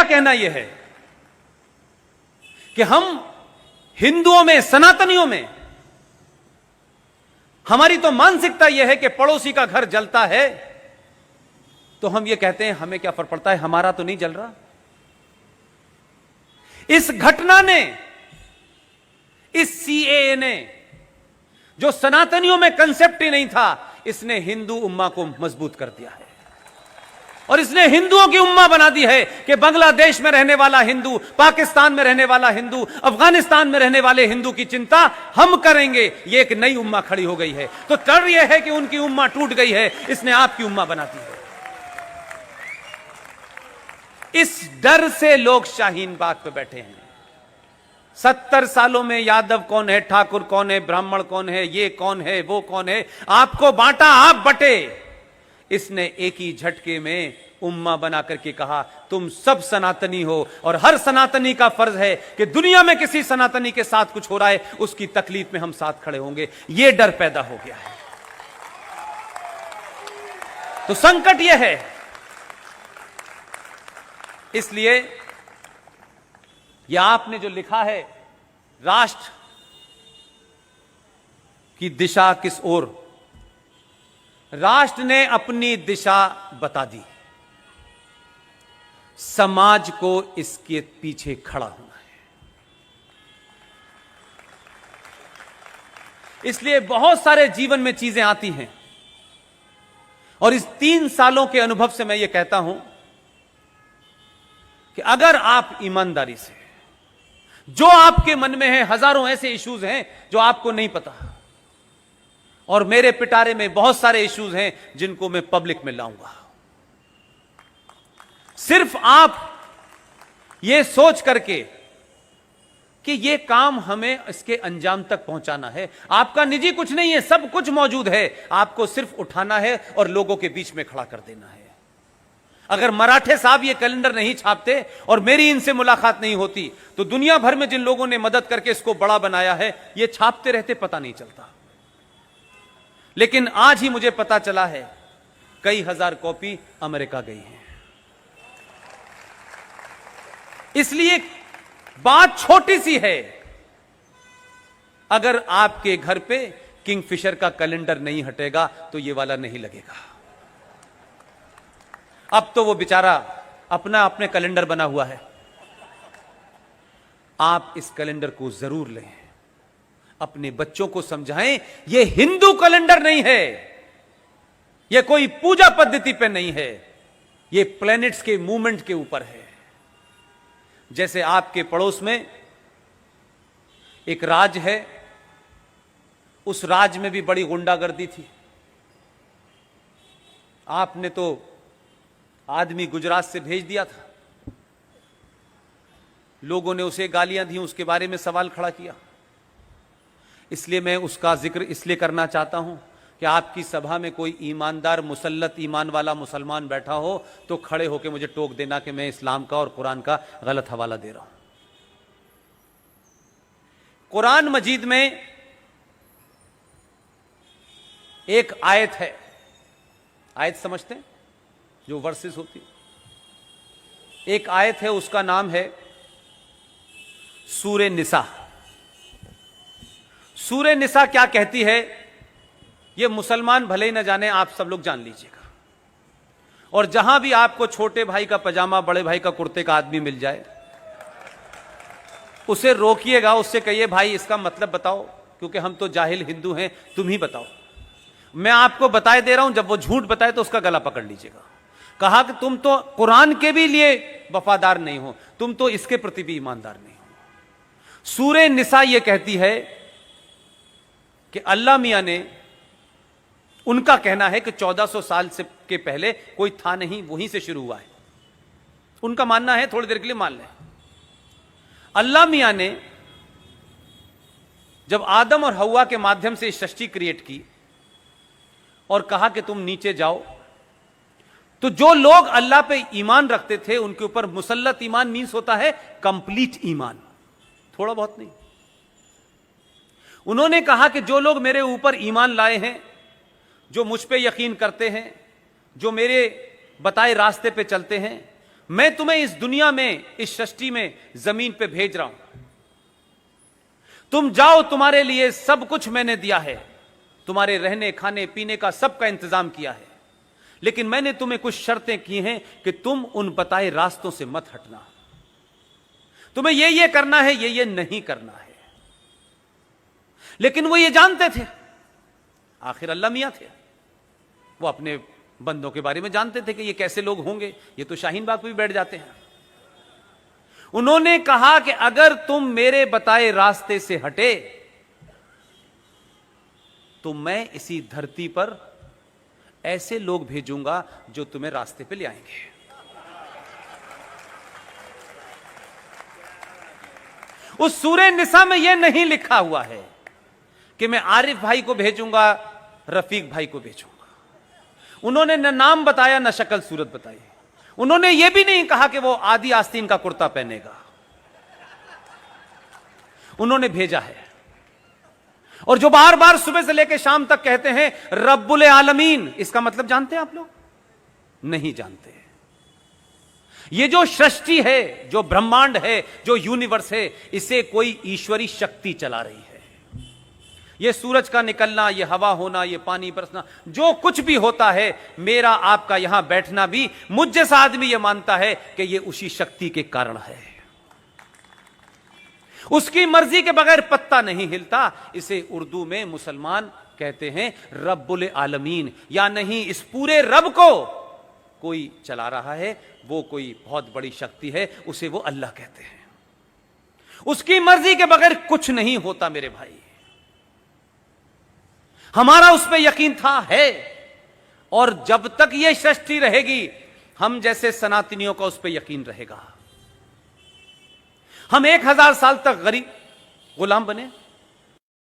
कहना यह है कि हम हिंदुओं में, सनातनियों में, हमारी तो मानसिकता यह है कि पड़ोसी का घर जलता है तो हम यह कहते हैं हमें क्या फर्क पड़ता है, हमारा तो नहीं जल रहा। इस घटना ने, इस सीएए ने, जो सनातनियों में कंसेप्ट ही नहीं था, इसने हिंदू उम्मा को मजबूत कर दिया है और इसने हिंदुओं की उम्मा बना दी है कि बांग्लादेश में रहने वाला हिंदू, पाकिस्तान में रहने वाला हिंदू, अफगानिस्तान में रहने वाले हिंदू की चिंता हम करेंगे। ये एक नई उम्मा खड़ी हो गई है। तो डर यह है कि उनकी उम्मा टूट गई है, इसने आपकी उम्मा बना दी है। इस डर से लोग शाहीन बाग पे बैठे हैं। 70 सालों में यादव कौन है, ठाकुर कौन है, ब्राह्मण कौन है, ये कौन है, वो कौन है, आपको बांटा, आप बटे। इसने एक ही झटके में उम्मा बना करके कहा तुम सब सनातनी हो और हर सनातनी का फर्ज है कि दुनिया में किसी सनातनी के साथ कुछ हो रहा है उसकी तकलीफ में हम साथ खड़े होंगे। यह डर पैदा हो गया है। तो संकट यह है, इसलिए यह आपने जो लिखा है, राष्ट्र की दिशा किस ओर, राष्ट्र ने अपनी दिशा बता दी, समाज को इसके पीछे खड़ा होना है। इसलिए बहुत सारे जीवन में चीजें आती हैं और इस 3 सालों के अनुभव से मैं यह कहता हूं कि अगर आप ईमानदारी से, जो आपके मन में है, हजारों ऐसे इश्यूज हैं जो आपको नहीं पता, और मेरे पिटारे में बहुत सारे इश्यूज हैं जिनको मैं पब्लिक में लाऊंगा। सिर्फ आप ये सोच करके कि ये काम हमें इसके अंजाम तक पहुंचाना है, आपका निजी कुछ नहीं है, सब कुछ मौजूद है, आपको सिर्फ उठाना है और लोगों के बीच में खड़ा कर देना है। अगर मराठे साहब ये कैलेंडर नहीं छापते और मेरी इनसे मुलाकात नहीं होती तो दुनिया भर में जिन लोगों ने मदद करके इसको बड़ा बनाया है ये छापते रहते, पता नहीं चलता। लेकिन आज ही मुझे पता चला है कई हजार कॉपी अमेरिका गई हैं। इसलिए बात छोटी सी है, अगर आपके घर पे किंगफिशर का कैलेंडर नहीं हटेगा तो ये वाला नहीं लगेगा। अब तो वो बेचारा अपना अपने कैलेंडर बना हुआ है। आप इस कैलेंडर को जरूर लें, अपने बच्चों को समझाएं ये हिंदू कैलेंडर नहीं है, ये कोई पूजा पद्धति पे नहीं है, ये प्लैनेट्स के मूवमेंट के ऊपर है। जैसे आपके पड़ोस में एक राज है, उस राज में भी बड़ी गुंडागर्दी थी। आपने तो आदमी गुजरात से भेज दिया था, लोगों ने उसे गालियां दी, उसके बारे में सवाल खड़ा किया। इसलिए मैं उसका जिक्र इसलिए करना चाहता हूं कि आपकी सभा में कोई ईमानदार, मुसल्लत ईमान वाला मुसलमान बैठा हो तो खड़े होकर मुझे टोक देना कि मैं इस्लाम का और कुरान का गलत हवाला दे रहा हूं। कुरान मजीद में एक आयत है, आयत समझते हैं जो वर्सेस होती, एक आयत है, उसका नाम है सूरे निसा। सूरे निसा क्या कहती है ये मुसलमान भले ही न जाने, आप सब लोग जान लीजिएगा। और जहां भी आपको छोटे भाई का पजामा, बड़े भाई का कुर्ते का आदमी मिल जाए, उसे रोकिएगा, उससे कहिए भाई इसका मतलब बताओ, क्योंकि हम तो जाहिल हिंदू हैं, तुम ही बताओ। मैं आपको बताए दे रहा हूं, जब वो झूठ बताए तो उसका गला पकड़ लीजिएगा। कहा कि तुम तो कुरान के भी लिए वफादार नहीं हो, तुम तो इसके प्रति भी ईमानदार नहीं हो। सूरे निसा यह कहती है कि अल्लाह मियां ने, उनका कहना है कि 1400 साल से के पहले कोई था नहीं, वहीं से शुरू हुआ है। उनका मानना है, थोड़ी देर के लिए मान लें, अल्लाह मियां ने जब आदम और हव्वा के माध्यम से सृष्टि क्रिएट की और कहा कि तुम नीचे जाओ, तो जो लोग अल्लाह पे ईमान रखते थे उनके ऊपर मुसल्लत ईमान मीन्स होता है कंप्लीट ईमान, थोड़ा बहुत नहीं। उन्होंने कहा कि जो लोग मेरे ऊपर ईमान लाए हैं, जो मुझ पे यकीन करते हैं, जो मेरे बताए रास्ते पे चलते हैं, मैं तुम्हें इस दुनिया में, इस सृष्टि में, जमीन पे भेज रहा हूं। तुम जाओ, तुम्हारे लिए सब कुछ मैंने दिया है, तुम्हारे रहने खाने पीने का सबका इंतजाम किया है, लेकिन मैंने तुम्हें कुछ शर्तें की हैं कि तुम उन बताए रास्तों से मत हटना। तुम्हें ये करना है, ये नहीं करना है। लेकिन वो ये जानते थे, आखिर अल्लाह मियां थे, वो अपने बंदों के बारे में जानते थे कि ये कैसे लोग होंगे, ये तो शाहीन बाग पे भी बैठ जाते हैं। उन्होंने कहा कि अगर तुम मेरे बताए रास्ते से हटे तो मैं इसी धरती पर ऐसे लोग भेजूंगा जो तुम्हें रास्ते पे ले आएंगे। उस सूरह निसा में यह नहीं लिखा हुआ है कि मैं आरिफ भाई को भेजूंगा, रफीक भाई को भेजूंगा। उन्होंने न नाम बताया, न शक्ल सूरत बताई। उन्होंने यह भी नहीं कहा कि वो आदि आस्तीन का कुर्ता पहनेगा। उन्होंने भेजा है। और जो बार बार सुबह से लेकर शाम तक कहते हैं रब्बुल आलमीन, इसका मतलब जानते हैं आप लोग? नहीं जानते। ये जो सृष्टि है, जो ब्रह्मांड है, जो यूनिवर्स है, इसे कोई ईश्वरी शक्ति चला रही है। ये सूरज का निकलना, ये हवा होना, ये पानी बरसना, जो कुछ भी होता है, मेरा आपका यहां बैठना भी, मुझ जैसा आदमी यह मानता है कि ये उसी शक्ति के कारण है। उसकी मर्जी के बगैर पत्ता नहीं हिलता। इसे उर्दू में मुसलमान कहते हैं रब्बुल आलमीन, या नहीं, इस पूरे रब को कोई चला रहा है, वो कोई बहुत बड़ी शक्ति है, उसे वो अल्लाह कहते हैं। उसकी मर्जी के बगैर कुछ नहीं होता मेरे भाई। हमारा उस पर यकीन था, है, और जब तक यह सृष्टि रहेगी हम जैसे सनातनियों का उस पर यकीन रहेगा। हम 1000 साल तक गरीब गुलाम बने,